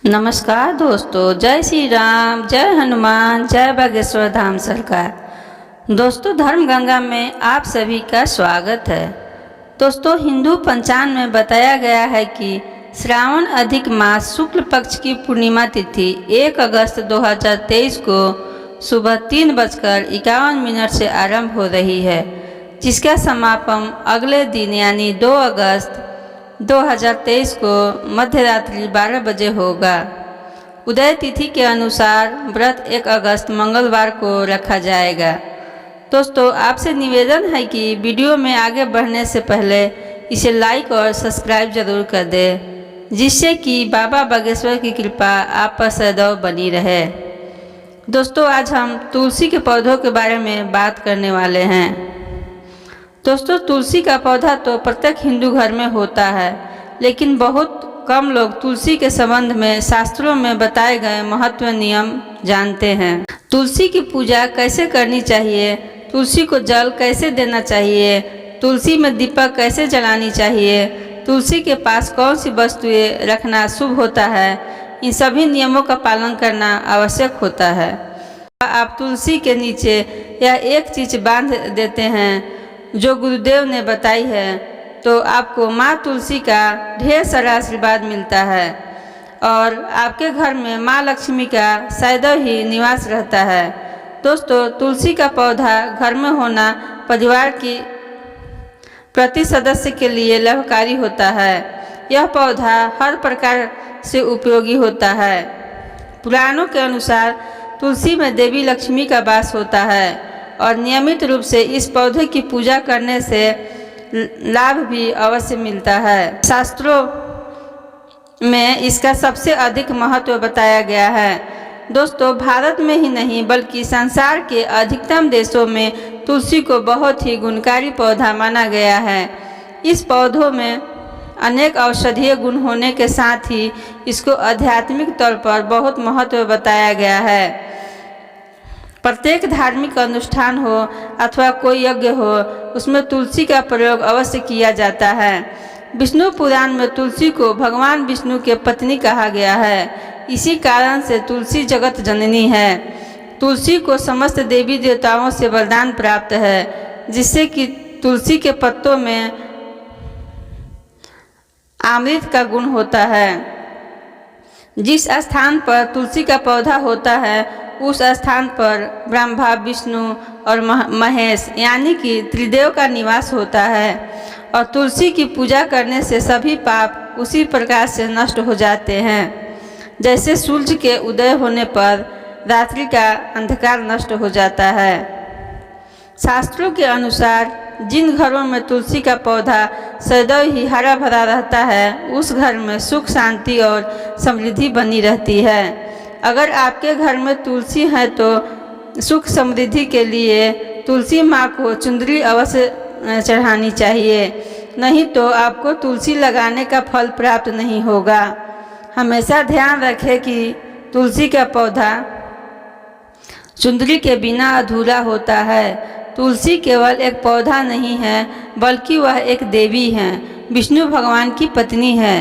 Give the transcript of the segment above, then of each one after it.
नमस्कार दोस्तों, जय श्री राम, जय हनुमान, जय बागेश्वर धाम सरकार। दोस्तों, धर्म गंगा में आप सभी का स्वागत है। दोस्तों, हिंदू पंचांग में बताया गया है कि श्रावण अधिक मास शुक्ल पक्ष की पूर्णिमा तिथि 1 अगस्त 2023 को सुबह 3:51 से आरंभ हो रही है, जिसका समापन अगले दिन यानी 2 अगस्त 2023 को मध्यरात्रि 12 बजे होगा। उदय तिथि के अनुसार व्रत 1 अगस्त मंगलवार को रखा जाएगा। दोस्तों, आपसे निवेदन है कि वीडियो में आगे बढ़ने से पहले इसे लाइक और सब्सक्राइब जरूर कर दें, जिससे कि बाबा बागेश्वर की कृपा आप पर सदैव बनी रहे। दोस्तों, आज हम तुलसी के पौधों के बारे में बात करने वाले हैं। दोस्तों, तुलसी का पौधा तो प्रत्येक हिंदू घर में होता है, लेकिन बहुत कम लोग तुलसी के संबंध में शास्त्रों में बताए गए महत्व नियम जानते हैं। तुलसी की पूजा कैसे करनी चाहिए, तुलसी को जल कैसे देना चाहिए, तुलसी में दीपक कैसे जलानी चाहिए, तुलसी के पास कौन सी वस्तुएं रखना शुभ होता है, इन सभी नियमों का पालन करना आवश्यक होता है। आप तुलसी के नीचे यह एक चीज बांध देते हैं जो गुरुदेव ने बताई है, तो आपको माँ तुलसी का ढेर सारा आशीर्वाद मिलता है और आपके घर में माँ लक्ष्मी का सदैव ही निवास रहता है। दोस्तों, तुलसी का पौधा घर में होना परिवार की प्रति सदस्य के लिए लाभकारी होता है। यह पौधा हर प्रकार से उपयोगी होता है। पुराणों के अनुसार तुलसी में देवी लक्ष्मी का वास होता है और नियमित रूप से इस पौधे की पूजा करने से लाभ भी अवश्य मिलता है। शास्त्रों में इसका सबसे अधिक महत्व बताया गया है। दोस्तों, भारत में ही नहीं बल्कि संसार के अधिकतम देशों में तुलसी को बहुत ही गुणकारी पौधा माना गया है। इस पौधों में अनेक औषधीय गुण होने के साथ ही इसको आध्यात्मिक तौर पर बहुत महत्व बताया गया है। प्रत्येक धार्मिक अनुष्ठान हो अथवा कोई यज्ञ हो, उसमें तुलसी का प्रयोग अवश्य किया जाता है। विष्णु पुराण में तुलसी को भगवान विष्णु के पत्नी कहा गया है। इसी कारण से तुलसी जगत जननी है। तुलसी को समस्त देवी देवताओं से वरदान प्राप्त है, जिससे कि तुलसी के पत्तों में अमृत का गुण होता है। जिस स्थान पर तुलसी का पौधा होता है, उस स्थान पर ब्रह्मा, विष्णु और महेश यानी कि त्रिदेव का निवास होता है और तुलसी की पूजा करने से सभी पाप उसी प्रकार से नष्ट हो जाते हैं, जैसे सूर्य के उदय होने पर रात्रि का अंधकार नष्ट हो जाता है। शास्त्रों के अनुसार जिन घरों में तुलसी का पौधा सदैव ही हरा भरा रहता है, उस घर में सुख, शांति और समृद्धि बनी रहती है। अगर आपके घर में तुलसी है तो सुख समृद्धि के लिए तुलसी माँ को चुंदरी अवश्य चढ़ानी चाहिए, नहीं तो आपको तुलसी लगाने का फल प्राप्त नहीं होगा। हमेशा ध्यान रखें कि तुलसी का पौधा चुंदरी के बिना अधूरा होता है। तुलसी केवल एक पौधा नहीं है, बल्कि वह एक देवी है, विष्णु भगवान की पत्नी है।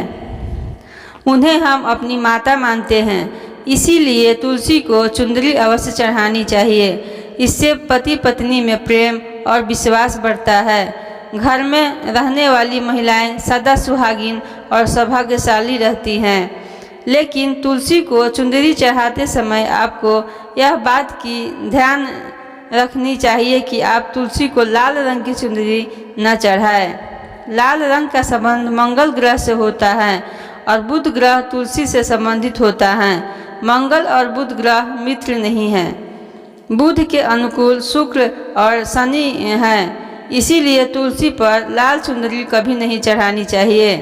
उन्हें हम अपनी माता मानते हैं, इसीलिए तुलसी को चुंदरी अवश्य चढ़ानी चाहिए। इससे पति पत्नी में प्रेम और विश्वास बढ़ता है। घर में रहने वाली महिलाएं सदा सुहागिन और सौभाग्यशाली रहती हैं। लेकिन तुलसी को चुंदरी चढ़ाते समय आपको यह बात की ध्यान रखनी चाहिए कि आप तुलसी को लाल रंग की चुंदरी न चढ़ाएं। लाल रंग का संबंध मंगल ग्रह से होता है और बुध ग्रह तुलसी से संबंधित होता है। मंगल और बुध ग्रह मित्र नहीं हैं। बुध के अनुकूल शुक्र और शनि हैं, इसीलिए तुलसी पर लाल चुंदरी कभी नहीं चढ़ानी चाहिए।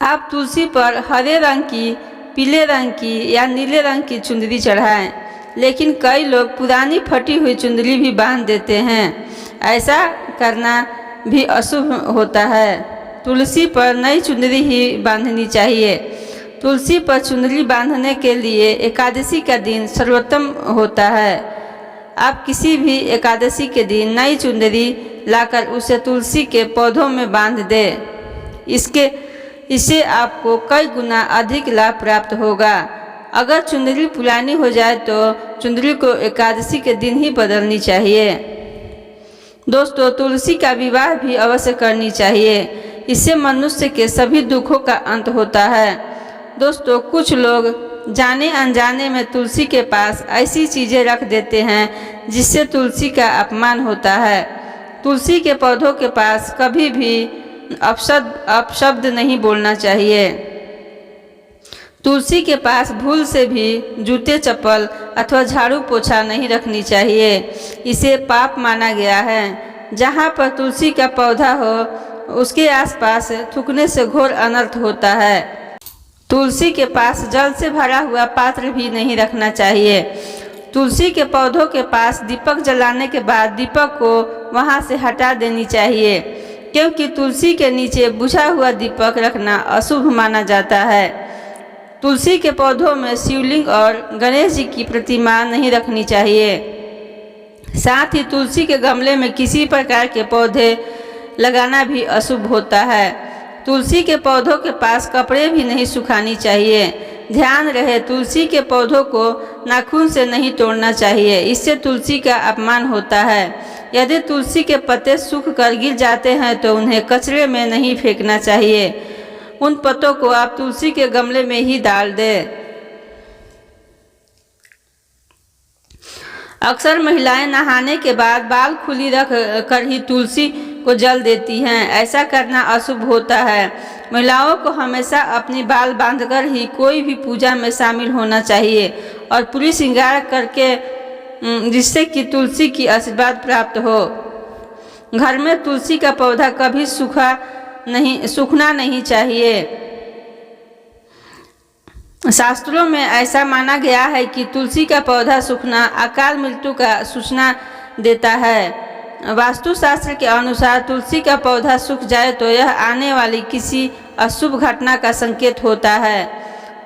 आप तुलसी पर हरे रंग की, पीले रंग की या नीले रंग की चुंदरी चढ़ाएं, लेकिन कई लोग पुरानी फटी हुई चुंदरी भी बांध देते हैं। ऐसा करना भी अशुभ होता है। तुलसी पर नई चुंदरी ही बांधनी चाहिए। तुलसी पर चुंदरी बांधने के लिए एकादशी का दिन सर्वोत्तम होता है। आप किसी भी एकादशी के दिन नई चुंदरी लाकर उसे तुलसी के पौधों में बांध दें। इससे आपको कई गुना अधिक लाभ प्राप्त होगा। अगर चुंदरी पुरानी हो जाए तो चुंदरी को एकादशी के दिन ही बदलनी चाहिए। दोस्तों, तुलसी का विवाह भी अवश्य करनी चाहिए। इससे मनुष्य के सभी दुखों का अंत होता है। दोस्तों, कुछ लोग जाने अनजाने में तुलसी के पास ऐसी चीज़ें रख देते हैं जिससे तुलसी का अपमान होता है। तुलसी के पौधों के पास कभी भी अपशब्द नहीं बोलना चाहिए। तुलसी के पास भूल से भी जूते चप्पल अथवा झाड़ू पोछा नहीं रखनी चाहिए। इसे पाप माना गया है। जहाँ पर तुलसी का पौधा हो उसके आसपास थूकने से घोर अनर्थ होता है। तुलसी के पास जल से भरा हुआ पात्र भी नहीं रखना चाहिए। तुलसी के पौधों के पास दीपक जलाने के बाद दीपक को वहाँ से हटा देनी चाहिए, क्योंकि तुलसी के नीचे बुझा हुआ दीपक रखना अशुभ माना जाता है। तुलसी के पौधों में शिवलिंग और गणेश जी की प्रतिमा नहीं रखनी चाहिए। साथ ही तुलसी के गमले में किसी प्रकार के पौधे लगाना भी अशुभ होता है। तुलसी के पौधों के पास कपड़े भी नहीं सुखानी चाहिए। ध्यान रहे, तुलसी के पौधों को नाखून से नहीं तोड़ना चाहिए, इससे तुलसी का अपमान होता है। यदि तुलसी के पत्ते सूख कर गिर जाते हैं तो उन्हें कचरे में नहीं फेंकना चाहिए। उन पत्तों को आप तुलसी के गमले में ही डाल दें। अक्सर महिलाएं नहाने के बाद बाल खुली रख कर ही तुलसी को जल देती हैं। ऐसा करना अशुभ होता है। महिलाओं को हमेशा अपनी बाल बांधकर ही कोई भी पूजा में शामिल होना चाहिए और पूरी श्रृंगार करके, जिससे कि तुलसी की आशीर्वाद प्राप्त हो। घर में तुलसी का पौधा कभी सूखना नहीं चाहिए। शास्त्रों में ऐसा माना गया है कि तुलसी का पौधा सूखना अकाल मृत्यु का सूचना देता है। वास्तुशास्त्र के अनुसार तुलसी का पौधा सूख जाए तो यह आने वाली किसी अशुभ घटना का संकेत होता है।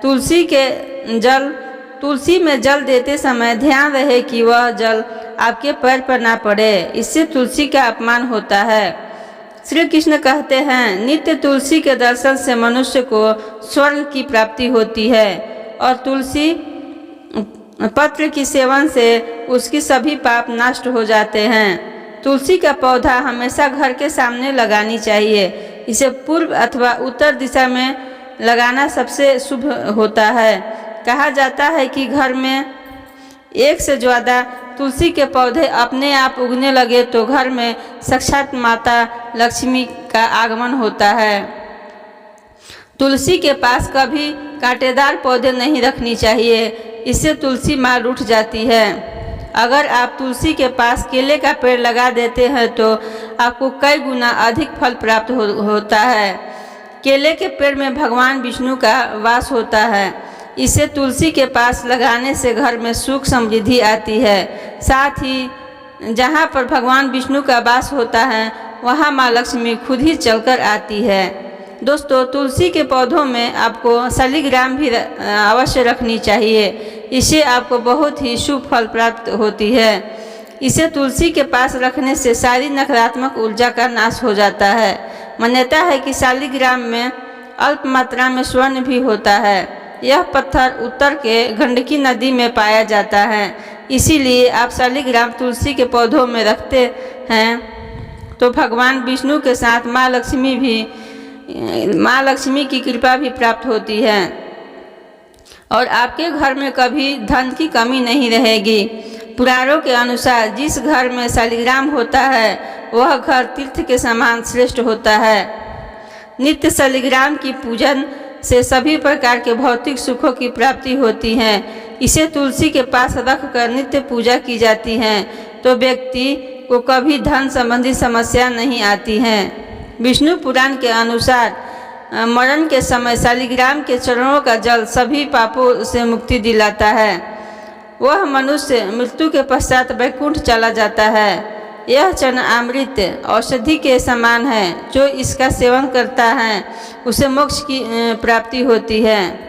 तुलसी में जल देते समय ध्यान रहे कि वह जल आपके पैर पर ना पड़े, इससे तुलसी का अपमान होता है। श्री कृष्ण कहते हैं, नित्य तुलसी के दर्शन से मनुष्य को स्वर्ग की प्राप्ति होती है और तुलसी पत्र की सेवन से उसकी सभी पाप नष्ट हो जाते हैं। तुलसी का पौधा हमेशा घर के सामने लगानी चाहिए। इसे पूर्व अथवा उत्तर दिशा में लगाना सबसे शुभ होता है। कहा जाता है कि घर में एक से ज़्यादा तुलसी के पौधे अपने आप उगने लगे तो घर में साक्षात माता लक्ष्मी का आगमन होता है। तुलसी के पास कभी कांटेदार पौधे नहीं रखनी चाहिए, इससे तुलसी माँ रूठ जाती है। अगर आप तुलसी के पास केले का पेड़ लगा देते हैं तो आपको कई गुना अधिक फल प्राप्त होता है। केले के पेड़ में भगवान विष्णु का वास होता है। इसे तुलसी के पास लगाने से घर में सुख समृद्धि आती है। साथ ही जहाँ पर भगवान विष्णु का वास होता है वहाँ माँ लक्ष्मी खुद ही चलकर आती है। दोस्तों, तुलसी के पौधों में आपको शालिग्राम भी अवश्य रखनी चाहिए। इससे आपको बहुत ही शुभ फल प्राप्त होती है। इसे तुलसी के पास रखने से सारी नकारात्मक ऊर्जा का नाश हो जाता है। मान्यता है कि शालिग्राम में अल्प मात्रा में स्वर्ण भी होता है। यह पत्थर उत्तर के गंडकी नदी में पाया जाता है। इसीलिए आप शालिग्राम तुलसी के पौधों में रखते हैं तो भगवान विष्णु के साथ माँ लक्ष्मी की कृपा भी प्राप्त होती है और आपके घर में कभी धन की कमी नहीं रहेगी। पुराणों के अनुसार जिस घर में शालिग्राम होता है वह घर तीर्थ के समान श्रेष्ठ होता है। नित्य शालिग्राम की पूजन से सभी प्रकार के भौतिक सुखों की प्राप्ति होती है। इसे तुलसी के पास रख कर नित्य पूजा की जाती है तो व्यक्ति को कभी धन संबंधी समस्या नहीं आती है। विष्णु पुराण के अनुसार मरण के समय शालिग्राम के चरणों का जल सभी पापों से मुक्ति दिलाता है। वह मनुष्य मृत्यु के पश्चात वैकुंठ चला जाता है। यह चरण अमृत औषधि के समान है। जो इसका सेवन करता है उसे मोक्ष की प्राप्ति होती है।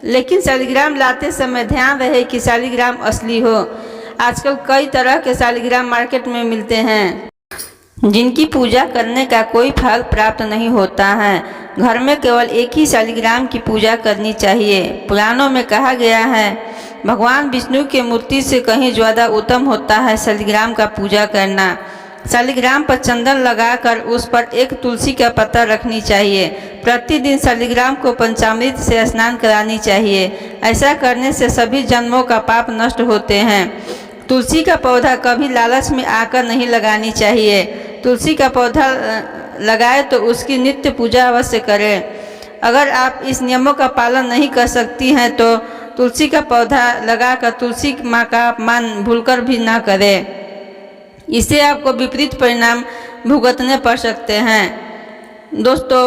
लेकिन शालिग्राम लाते समय ध्यान रहे कि शालिग्राम असली हो। आजकल कई तरह के शालिग्राम मार्केट में मिलते हैं जिनकी पूजा करने का कोई फल प्राप्त नहीं होता है। घर में केवल एक ही शालिग्राम की पूजा करनी चाहिए। पुराणों में कहा गया है भगवान विष्णु की मूर्ति से कहीं ज़्यादा उत्तम होता है शालिग्राम का पूजा करना। शालिग्राम पर चंदन लगाकर उस पर एक तुलसी का पत्ता रखनी चाहिए। प्रतिदिन शालिग्राम को पंचामृत से स्नान करानी चाहिए। ऐसा करने से सभी जन्मों का पाप नष्ट होते हैं। तुलसी का पौधा कभी लालच में आकर नहीं लगानी चाहिए। तुलसी का पौधा लगाए तो उसकी नित्य पूजा अवश्य करें। अगर आप इस नियमों का पालन नहीं कर सकती हैं तो तुलसी का पौधा लगाकर तुलसी माँ का अपमान भूलकर भी ना करें। इससे आपको विपरीत परिणाम भुगतने पड़ सकते हैं। दोस्तों,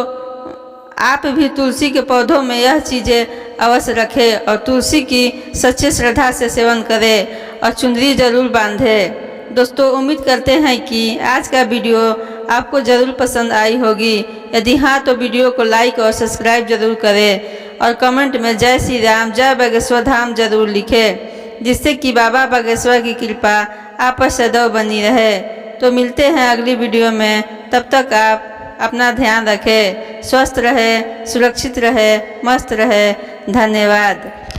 आप भी तुलसी के पौधों में यह चीज़ें अवश्य रखें और तुलसी की सच्चे श्रद्धा से सेवन करें और चुनरी जरूर बांधें। दोस्तों, उम्मीद करते हैं कि आज का वीडियो आपको ज़रूर पसंद आई होगी। यदि हाँ तो वीडियो को लाइक और सब्सक्राइब जरूर करें और कमेंट में जय श्री राम जय बागेश्वर धाम जरूर लिखें, जिससे कि बाबा बागेश्वर की कृपा आप पर सदैव बनी रहे। तो मिलते हैं अगली वीडियो में। तब तक आप अपना ध्यान रखें, स्वस्थ रहे, सुरक्षित रहे, मस्त रहे। धन्यवाद।